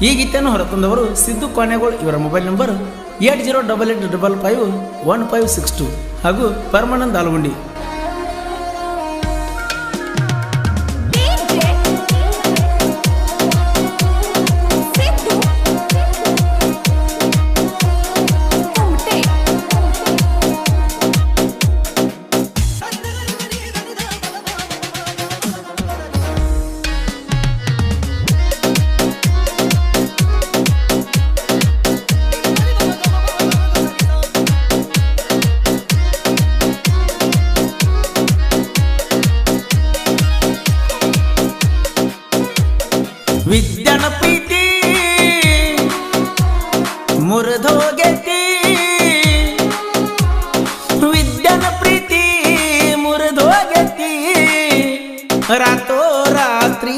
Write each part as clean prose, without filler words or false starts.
ಈ ಗೀತೆಯನ್ನು ಹೊರತಂದವರು ಸಿದ್ದು ಕೊನೆಗೋಳ್. ಇವರ ಮೊಬೈಲ್ ನಂಬರ್ 8088551562 ಹಾಗೂ ಪರಮಾನಂದ್ ಆಲಗುಂಡಿ. ವಿದ್ಯಾನ ಪ್ರೀತಿ ಮುರಿದೋಗೈತಿ, ವಿದ್ಯಾನ ಪ್ರೀತಿ ಮುರಿದೋಗೈತಿ, ರಾತೋ ರಾತ್ರಿ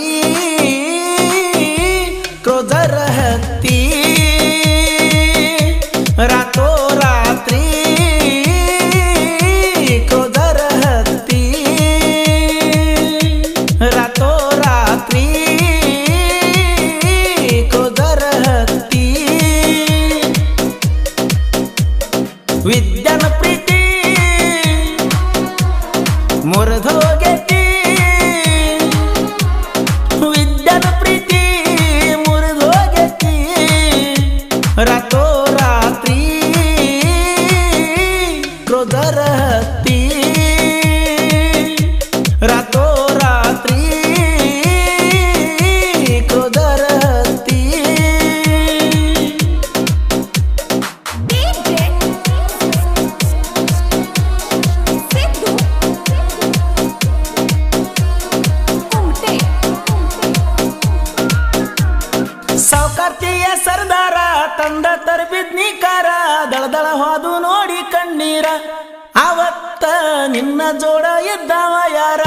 ಕ್ರೋಧರ ಹತ್ತಿ, ರಾತೋ ರಾತ್ರಿ ಕ್ರೋಧರ ಹತ್ತಿ, ರಾತೋ ರಾತ್ರಿ ವಿದ್ಯಾನ ಪ್ರೀತಿ ಮುರಿದೋಗೈತಿ, ವಿದ್ಯಾನ ಪ್ರೀತಿ ಮುರಿದೋಗೈತಿ, ರಾತೋ ರಾತ್ರಿ ಕ್ರೋಧರ ಹತ್ತಿ, ರಾತೋ ರಾತ್ರಿ ಕ್ರೋಧರ ಹತ್ತಿ. ಸೌಕರ್ತಿಯ ಸರ್ದಾರ ತಂದ ತರಬಿದ್ನಿಕಾರ, ದಳದಳ ಹೋದು ನೋಡಿ ಕಣ್ಣೀರ, ಅವತ್ತ ನಿನ್ನ ಜೋಡ ಇದ್ದವ ಯಾರ,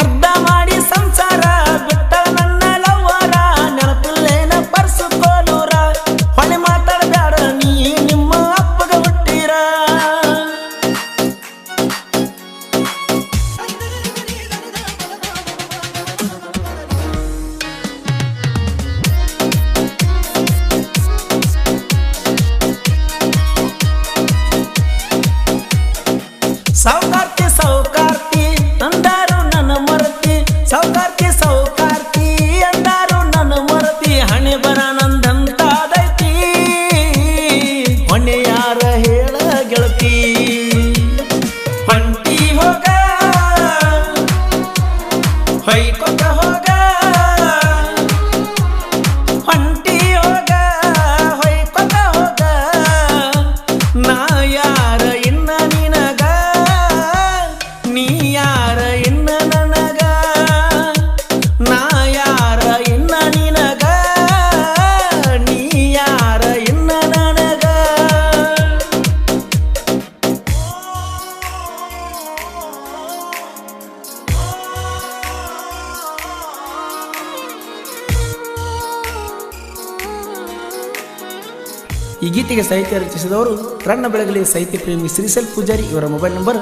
ಅರ್ಧ ಮಾಡಿ ಸಂಸಾರ ಬಿಟ್ಟ ನನ್ನ ಲವ್ವರ, ನೆನಪಿಲ್ಲೇನ ಪರ್ಸು ಕೋಲೂರ, ಹೊಳೆ ಮಾತಾಡಬೇಡ ನೀ ನಿಮ್ಮ ಅಪ್ಪಗ ಹುಟ್ಟಿರ. ಸೌಕಾರ್ತಿ ಸೌಕಾರ್ತಿ ಅಂದಾರು ನನ್ನ ಮರತಿ, ಸೌಕಾರ್ತಿ ಸೌಕಾರ್ತಿ ಅಂದಾರು ನನ್ನ ಮರತಿ, ಹಣೆ ಬರ ನಂದಂತಾದೈತಿ, ಹೊಣೆ ಯಾರ ಹೇಳ ಗೆಳತಿ, ಹೊಂಟಿ ಹೋಗ ಹೊಯ್ಕೊತ ಹೋಗ, ಹೊಂಟಿ ಹೋಗ ಹೊಯ್ಕೊತ ಹೋಗ, ನಾ ಯಾರ ಇನ್ನ ನಿನಗ, ನೀ ಯಾರ ಇನ್ನ ನನಗ, ನಾ ಯಾರ ಇನ್ನ ನಿನಗ, ನೀ ಯಾರ ಇನ್ನ ನನಗ. ಈ ಗೀತೆಗೆ ಸಾಹಿತ್ಯ ರಚಿಸಿದವರು ರನ್ನ ಬೆಳಗಲಿ ಸಾಹಿತ್ಯ ಪ್ರೇಮಿ ಶ್ರೀಶೈಲ್ ಪೂಜಾರಿ. ಇವರ ಮೊಬೈಲ್ ನಂಬರ್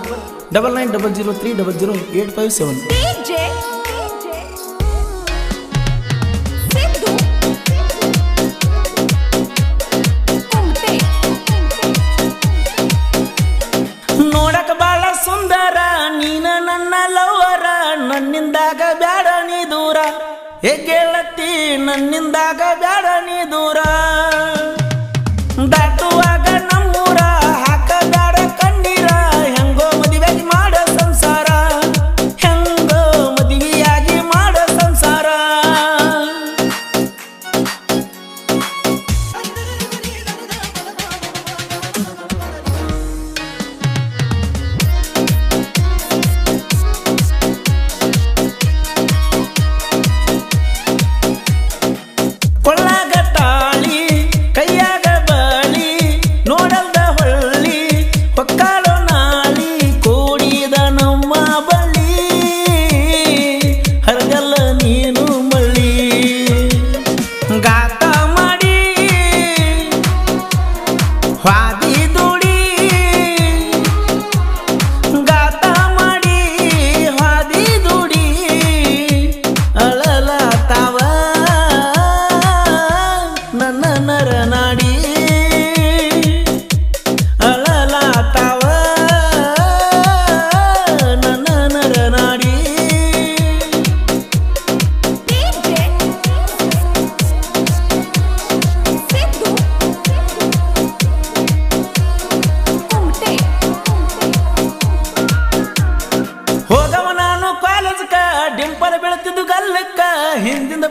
9900300857. ನೋಡಕ ಬಾಳ ಸುಂದರ ನೀನ ನನ್ನ ಲವ್ವರ, ನನ್ನಿಂದಾಗ ಬ್ಯಾಡ ನೀ ದೂರ, ಹೇಳತ್ತಿ ನನ್ನಿಂದಾಗ ಬ್ಯಾಡ ನೀ ದೂರ, ದಾಟುವಾಗ ನಮ್ಮೂರ ಹಾಕ ಬ್ಯಾಡ ಕಣ್ಣೀರ, ಹೆಂಗೋ ಮದುವೆಯಾಗಿ ಮಾಡ ಸಂಸಾರ, ಹೆಂಗೋ ಮದುವೆಯಾಗಿ ಮಾಡ ಸಂಸಾರ. ಕೊಳ್ಳಾಗ ತಾಳಿ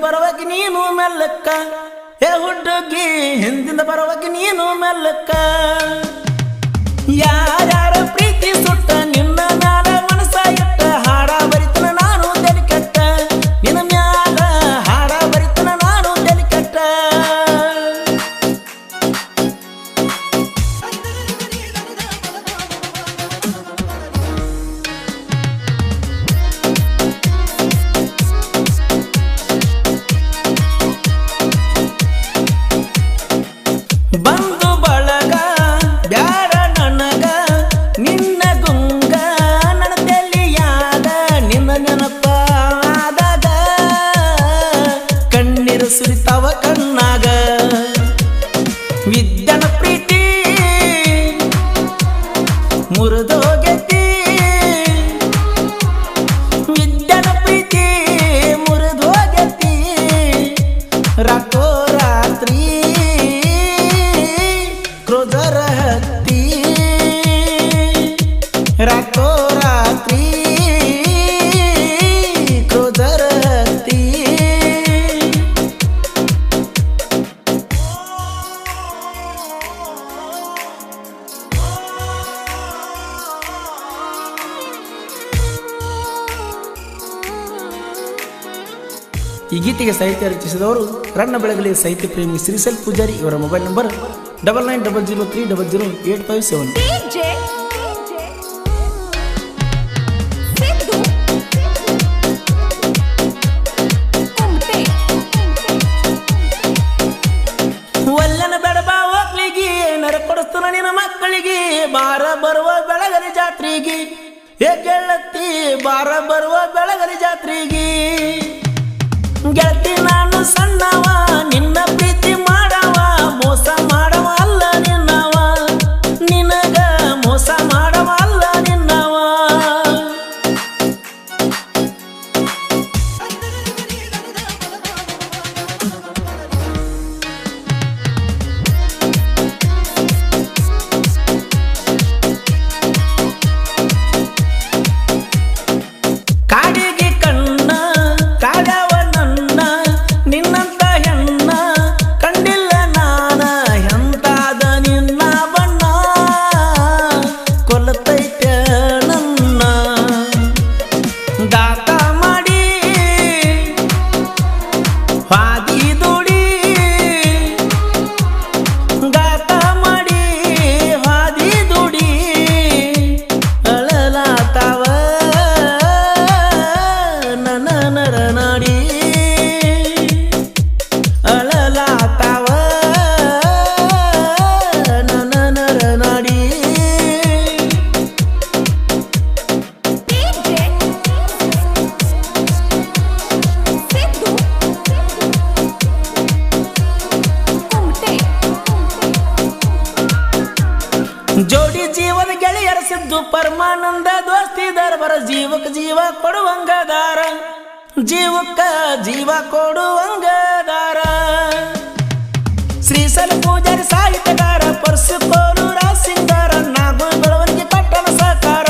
ಬರುವಾಗ ನೀನು ಮೆಲ್ಲಕ್ಕ ಹೇ ಹುಡುಗಿ ಹಿಂದಿಂದ ಬರುವಾಗ ನೀನು ಮೆಲ್ಲಕ್ಕ ಯಾರ್ಯಾರ ಪ್ರೀತಿ ಸುಟ್ಟ ನಿನ್ನ ಮ್ಯಾಲ ಮನಸ ಇಟ್ಟ ಹಾಡ ಬರಿತನ ನಾನು ತಲೆ ಕೆಟ್ಟ ನಿನ್ನ ಮ್ಯಾಲ ಹಾಡ ಬರಿತನ ನಾನು ತಲೆ ಕೆಟ್ಟ ಬಂದು ಬಳಗ ಬ್ಯಾಡ ನನಗ ನಿನ್ನ ಗುಂಗ ನನ್ನ ತೆಲಿಯಾದ ನಿನ್ನ ನೆನಪ ಆದಾಗ ಕಣ್ಣೀರು ಸುರಿತಾವ ಕಣ್ಣಾಗ ವಿದ್ಯನ ಪ್ರೀತಿ ಮುರಿದೋಗೈತಿ ವಿದ್ಯನ ಪ್ರೀತಿ ಮುರಿದೋಗೈತಿ ರಾತ್ರೋ ರಾತ್ರಿ ಕ್ರೋಧರ ಹತ್ತಿ ರಾತ್ರೋ ರಾತ್ರಿ ಕ್ರೋಧರ ಹತ್ತಿ ಈ ಗೀತೆಗೆ ಸಾಹಿತ್ಯ ರಚಿಸಿದವರು ರನ್ನ ಬೆಳಗಲಿ ಸಾಹಿತ್ಯ ಪ್ರೇಮಿ ಶ್ರೀಸಲ್ ಪೂಜಾರಿ ಇವರ ಮೊಬೈಲ್ ನಂಬರ್ 9900300857. ಒಲ್ಲನ ಬೆಡಬ ಹೋಗ್ಲಿಗೆ ನರ ಕೊಡಿಸ್ತಾನ ನಿನ್ನ ಮಕ್ಕಳಿಗೆ ಬಾರ ಬರುವ ಬೆಳಗಲಿ ಜಾತ್ರೆಗೆ ಏ ಗೆಳತಿ ಬಾರ ಬರುವ ಬೆಳಗಲಿ ಜಾತ್ರೆಗೆ ಗೆಳತಿ ನಾನು ಸಣ್ಣವ ನಿನ್ನ ಪ್ರೀತಿ ಮಾಡವ ಮೋಸ ಮಾಡವ ಅಲ್ಲ ನಿನ್ನವ ನಿನಗ ಮೋಸ ಮಾಡವ ಅಲ್ಲ ನಿನ್ನವ ಕಾಡಿಗೆ ಕಣ್ಣ ಕಾಡವ ನಿನ್ನಂತ ಹೆಣ್ಣ ಕಂಡಿಲ್ಲ ನಾನ ಎಂತಾದ ನಿನ್ನ ಬಣ್ಣ ಕೊಲ್ಲತೈತೆ ನನ್ನ ದಾತ ಮಾಡಿ ಹಾದಿ ದುಡಿ ಗಾತ ಮಾಡಿ ಹಾದಿ ದುಡಿ ಅಳಲಾತಾವ ನನ್ನ ನರನಾಡಿ ಅಳಲಾತಾವ ನನ್ನ ನರನಾಡಿ ಜೋಡಿ ಜೀವನ ಗೆಳೆಯರ ಸಿದ್ದು ಪರಮಾನಂದ ದೋಸ್ತಿದಾರ ಬರ ಜೀವಕ್ಕೆ ಜೀವ ಕೊಡುವಂಗದಾರ ಜೀವಕ್ಕ ಜೀವ ಕೊಡುವಂಗದಾರ ಶ್ರೀಸಲ ಪೂಜಾರಿ ಸಾಹಿತ್ಯಗಾರ ಪರಸುಕೋಲೂರ ಸಿಂಗಾರ ನಾಗು ಬೆಳವಣಿಗೆ ಕೊಟ್ಟನ ಸಕಾರ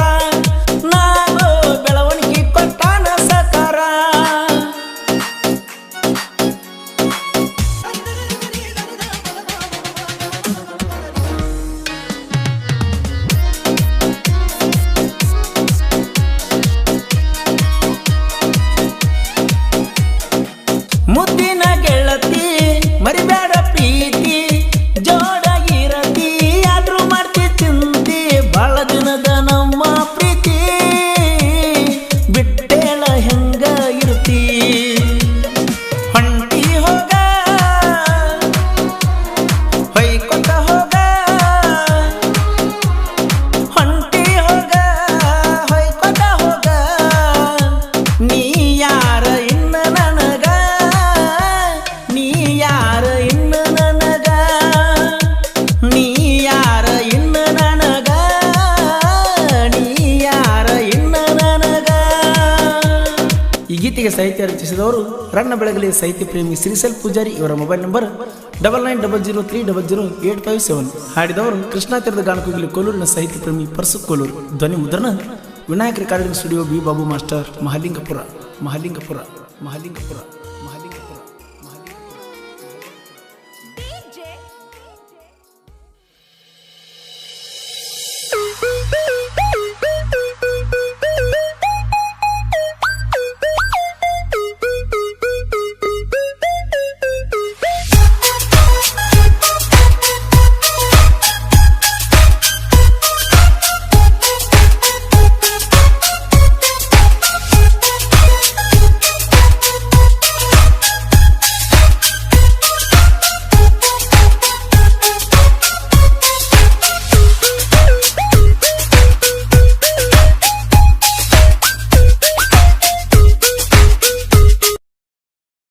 ನಾಗು ಬೆಳವಣಿಗೆ ಕೊಟ್ಟನ ಸಕಾರ ಮುದ್ದಿನ ಗೆಳತಿ ಮರಿಬೇಡ ಪ್ರೀತಿ ಜೋಡ ಇರತಿ ಆದ್ರೂ ಮಾಡ್ತಿ ಚಿಂತಿ ಬಾಳ ದಿನದ ನಮ್ಮ ಪ್ರೀತಿ ಬಿಟ್ಟೇಳ ಹೆಂಗ ಇರ್ತಿ ಹೊಂಟಿ ಹೋಗ ಹೊಯ್ಕೊತ ಹೋಗ ಹೊಂಟಿ ಹೋಗ ಹೊಯ್ಕೊತ ಹೋಗ ನೀ ಯಾರ ಇನ್ನ ನನಗ ನೀ ಯಾರ ಇನ್ನ ನನಗ ನೀ ಯಾರ ಇನ್ನ ನನಗ ನೀ ಯಾರ ಇನ್ನ ನನಗ ಈ ಗೀತೆಗೆ ಸಾಹಿತ್ಯ ರಚಿಸಿದವರು ರನ್ನ ಬೆಳಗಲಿ ಸಾಹಿತ್ಯ ಪ್ರೇಮಿ ಶ್ರೀಸಲ್ ಪೂಜಾರಿ ಇವರ ಮೊಬೈಲ್ ನಂಬರ್ 9900300857. ಹಾಡಿದವರು ಕೃಷ್ಣಾ ತೀರದ ಗಾನಕೋಗಿಲಿ ಕೋಲೂರಿನ ಸಾಹಿತ್ಯ ಪ್ರೇಮಿ ಪರಸು ಕೋಲೂರು. ಧ್ವನಿ ಮುದ್ರಣ Vinayaka recording studio B Babu master Mahalingapura.